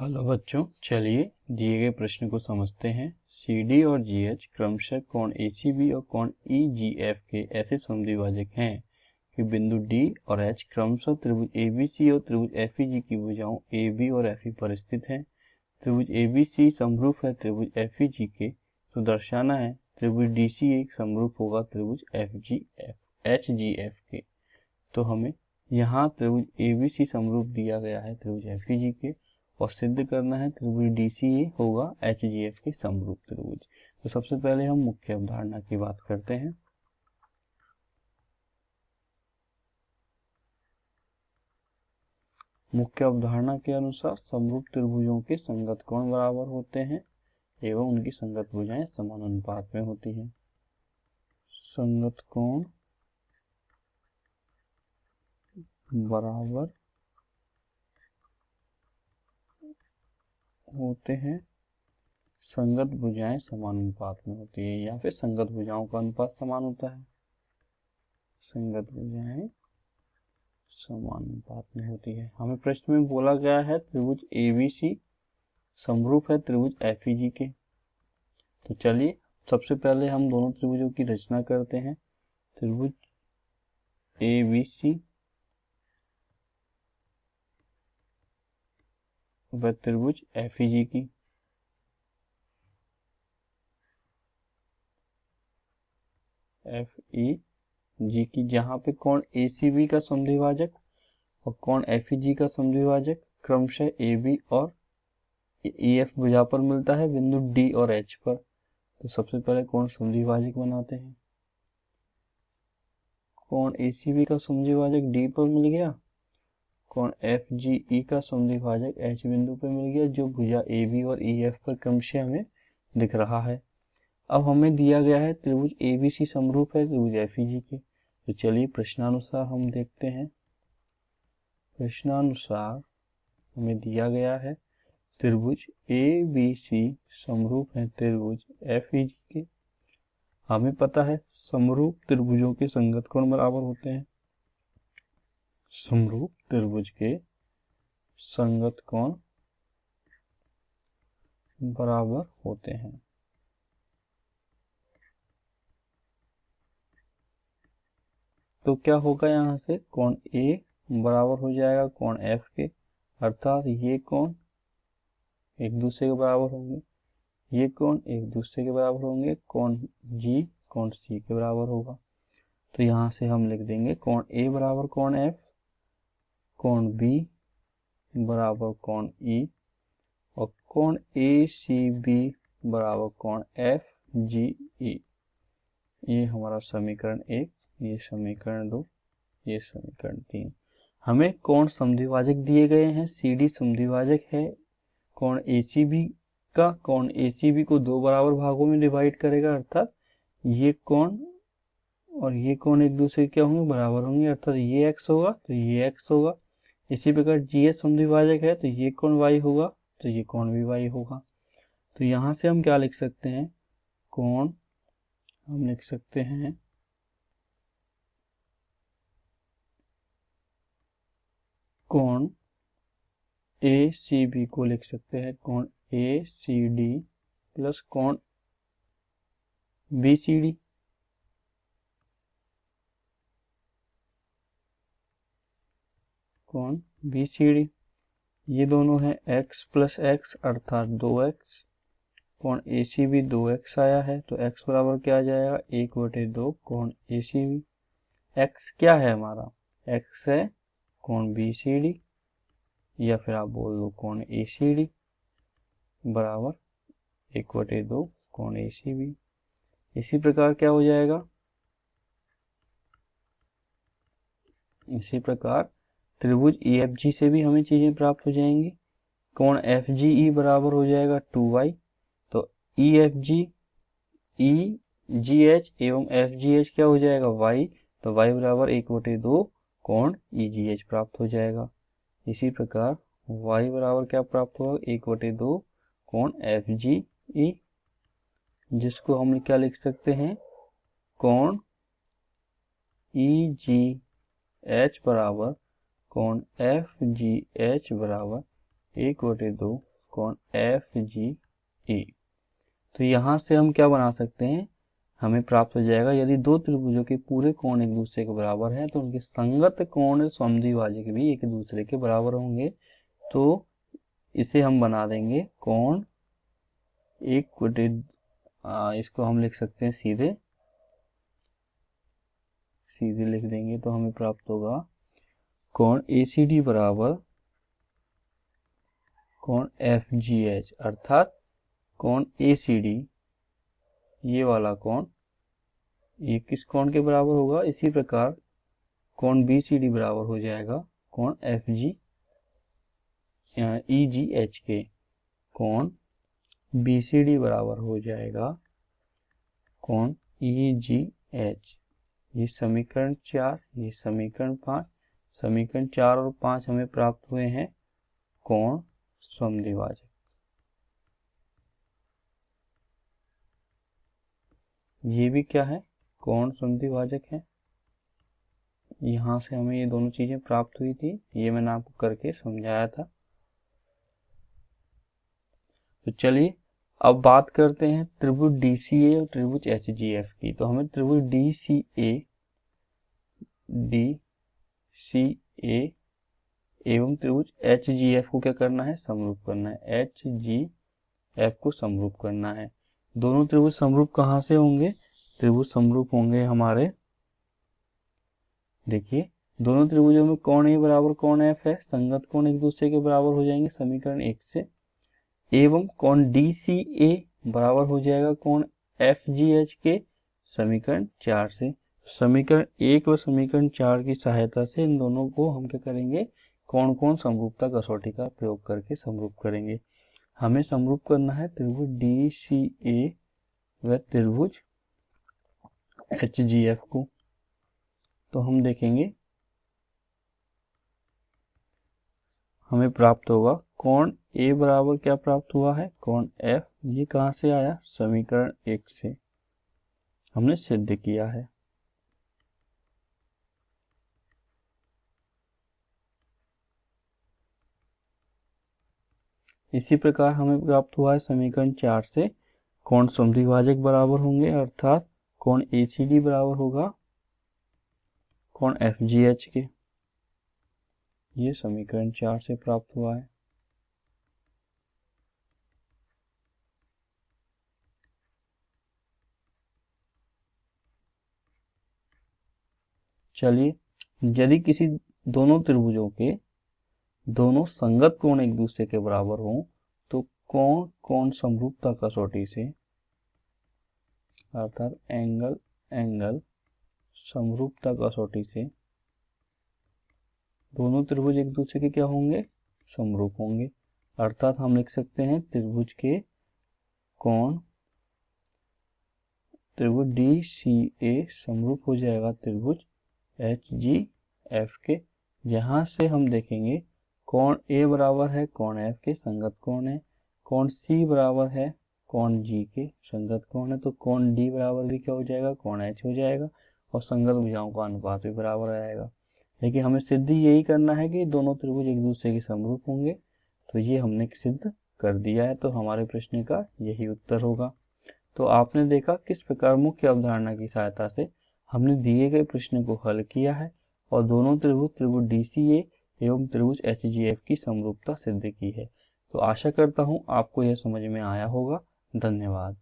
Hello बच्चों, चलिए दिए गए प्रश्न को समझते हैं। CD और GH क्रमशः कोण ACB और कोण EGF के ऐसे समद्विभाजक हैं कि बिंदु D और H क्रमशः त्रिभुज ABC और त्रिभुज FEG की भुजाओं AB और FE पर स्थित हैं। त्रिभुज ABC समरूप है त्रिभुज FEG के, तो दर्शाना है त्रिभुज DCA समरूप होगा त्रिभुज HGF के। तो हमें यहाँ त्रिभुज ABC समरूप दिया गया है त्रिभुज FEG के, और सिद्ध करना है त्रिभुज DCA होगा HGF के समरूप त्रिभुज। तो सबसे पहले हम मुख्य अवधारणा की बात करते हैं। मुख्य अवधारणा के अनुसार समरूप त्रिभुजों के संगत कोण बराबर होते हैं एवं उनकी संगत भुजाएं समानुपात में होती हैं। संगत कोण बराबर होते हैं, संगत भुजाएं समानुपात में होती है, या फिर संगत भुजाओं का अनुपात समान होता है। संगत भुजाएं समानुपात में होती है। हमें प्रश्न में बोला गया है त्रिभुज ABC समरूप है त्रिभुज FEG के। तो चलिए सबसे पहले हम दोनों त्रिभुजों की रचना करते हैं। त्रिभुज ABC व त्रिभुज FEG की। FEG की, जहाँ पे कोण ACB का समद्विभाजक और कोण FEG का समद्विभाजक क्रमशः AB और EF भुजा पर मिलता है बिंदु D और H पर। तो सबसे पहले कोण समद्विभाजक बनाते हैं। कोण ACB का समद्विभाजक D पर मिल गया, कोण FGE का समद्विभाजक H बिंदु पर मिल गया, जो भुजा AB और EF पर क्रमशः हमें दिख रहा है। अब हमें दिया गया है त्रिभुज ABC समरूप है त्रिभुज FEG के। तो चलिए प्रश्नानुसार हम देखते हैं। प्रश्नानुसार हमें दिया गया है त्रिभुज ABC समरूप है त्रिभुज FEG के। हमें पता है समरूप त्रिभुजों के संगत कोण बराबर होते हैं। समरूप त्रिभुज के संगत कोण बराबर होते हैं। तो क्या होगा, यहाँ से कोण A बराबर हो जाएगा कोण F के, अर्थात ये कोण एक दूसरे के बराबर होंगे, ये कोण एक दूसरे के बराबर होंगे, कोण G कोण C के बराबर होगा। तो यहाँ से हम लिख देंगे कोण A बराबर कोण F, कोण B बराबर कोण E और कोण ACB बराबर कोण FGE। ये हमारा समीकरण 1, ये समीकरण 2, ये समीकरण 3। हमें कोण समद्विभाजक दिए गए हैं। CD समद्विभाजक है कोण ACB का। कोण ACB को दो बराबर भागों में डिवाइड करेगा, अर्थात ये कोण और ये कोण एक दूसरे क्या होंगे, बराबर होंगे, अर्थात ये x होगा तो ये x होगा। इसी प्रकार GH समद्विभाजक है, तो ये कोण y होगा तो ये कोण भी y होगा। तो यहाँ से हम क्या लिख सकते हैं, कोण हम लिख सकते हैं कोण ACB को लिख सकते हैं कोण ACD प्लस कोण BCD। कोण BCD, ये दोनों है x प्लस x अर्थात 2x। कोण ACB 2x आया है, तो x बराबर क्या आ जाएगा, 1/2 कोण ACB। x क्या है हमारा, x है कोण BCD, या फिर आप बोल दो कोण ACD बराबर 1/2 कोण ACB। इसी प्रकार क्या हो जाएगा, इसी प्रकार त्रिभुज EFG से भी हमें चीजें प्राप्त हो जाएंगी। कोण FGE बराबर हो जाएगा 2y। तो EFG EGH एवं FGH क्या हो जाएगा, y। तो y बराबर 1/2 कोण EGH प्राप्त हो जाएगा। इसी प्रकार y बराबर क्या प्राप्त होगा, 1/2 कोण FGE, जिसको हम क्या लिख सकते हैं, कोण EGH बराबर कोण FGH बराबर 1/2 कोण FGA। तो यहाँ से हम क्या बना सकते हैं, हमें प्राप्त हो जाएगा यदि दो त्रिभुजों के पूरे कोण एक दूसरे के बराबर हैं तो उनके संगत कोण समद्विभाजक भी एक दूसरे के बराबर होंगे। तो इसे हम बना देंगे कोण इसको हम लिख सकते हैं सीधे लिख देंगे तो हमें प्राप्त होगा कोण ACD बराबर कोण FGH, अर्थात कोण ACD ये वाला कोण ये किस कोण के बराबर होगा, इसी प्रकार कोण BCD बराबर हो जाएगा कोण EGH के। कोण BCD बराबर हो जाएगा कोण EGH। ये समीकरण 4, ये समीकरण 5, समीकरण 4 और 5 हमें प्राप्त हुए हैं कोण समद्विभाजक। ये भी क्या है, कोण समद्विभाजक है। यहाँ से हमें ये दोनों चीजें प्राप्त हुई थी, ये मैंने आपको करके समझाया था। तो चलिए अब बात करते हैं त्रिभुज DCA और त्रिभुज HGF की। तो हमें त्रिभुज DCA एवं त्रिभुज HGF को क्या करना है, समरूप करना है। HGF को समरूप करना है। दोनों त्रिभुज समरूप कहाँ से होंगे, त्रिभुज समरूप होंगे हमारे, देखिए दोनों त्रिभुजों में कोण A बराबर कोण F है, संगत कोण एक दूसरे के बराबर हो जाएंगे समीकरण 1 से, एवं कोण DCA बराबर हो जाएगा कोण FGH के समीकरण 4 से। समीकरण 1 और समीकरण 4 की सहायता से इन दोनों को हम क्या करेंगे, कोण समरूपता कसौटी का प्रयोग करके समरूप करेंगे। हमें समरूप करना है त्रिभुज DCA व त्रिभुज HGF को। तो हम देखेंगे हमें प्राप्त होगा कोण A बराबर क्या प्राप्त हुआ है, कोण F। ये कहाँ से आया, समीकरण 1 से हमने सिद्ध किया है। इसी प्रकार हमें प्राप्त हुआ है समीकरण 4 से कोण समद्विभाजक बराबर होंगे, अर्थात कोण ACD बराबर होगा कोण FGH के। ये समीकरण 4 से प्राप्त हुआ है। चलिए यदि किसी दोनों त्रिभुजों के दोनों संगत कोण एक दूसरे के बराबर हों तो कोण समरूपता कसौटी से, अर्थात एंगल समरूपता कसौटी से दोनों त्रिभुज एक दूसरे के क्या होंगे, समरूप होंगे। अर्थात हम लिख सकते हैं त्रिभुज के कोण त्रिभुज DCA समरूप हो जाएगा त्रिभुज HGF के, जहां से हम देखेंगे कोण A बराबर है कोण F के, संगत कोण है। कोण C बराबर है कोण G के, संगत कोण है। तो कोण D बराबर भी क्या हो जाएगा, कोण H हो जाएगा, और संगत भुजाओं का अनुपात भी बराबर आएगा। लेकिन हमें सिद्ध यही करना है कि दोनों त्रिभुज एक दूसरे के समरूप होंगे। तो ये हमने सिद्ध कर दिया है, तो हमारे प्रश्न का यही उत्तर होगा। तो आपने देखा किस प्रकार मुख्य अवधारणा की सहायता से हमने दिए गए प्रश्न को हल किया है और दोनों त्रिभुज DCA एवं त्रिभुज HGF की समरूपता सिद्ध की है। तो आशा करता हूँ आपको यह समझ में आया होगा। धन्यवाद।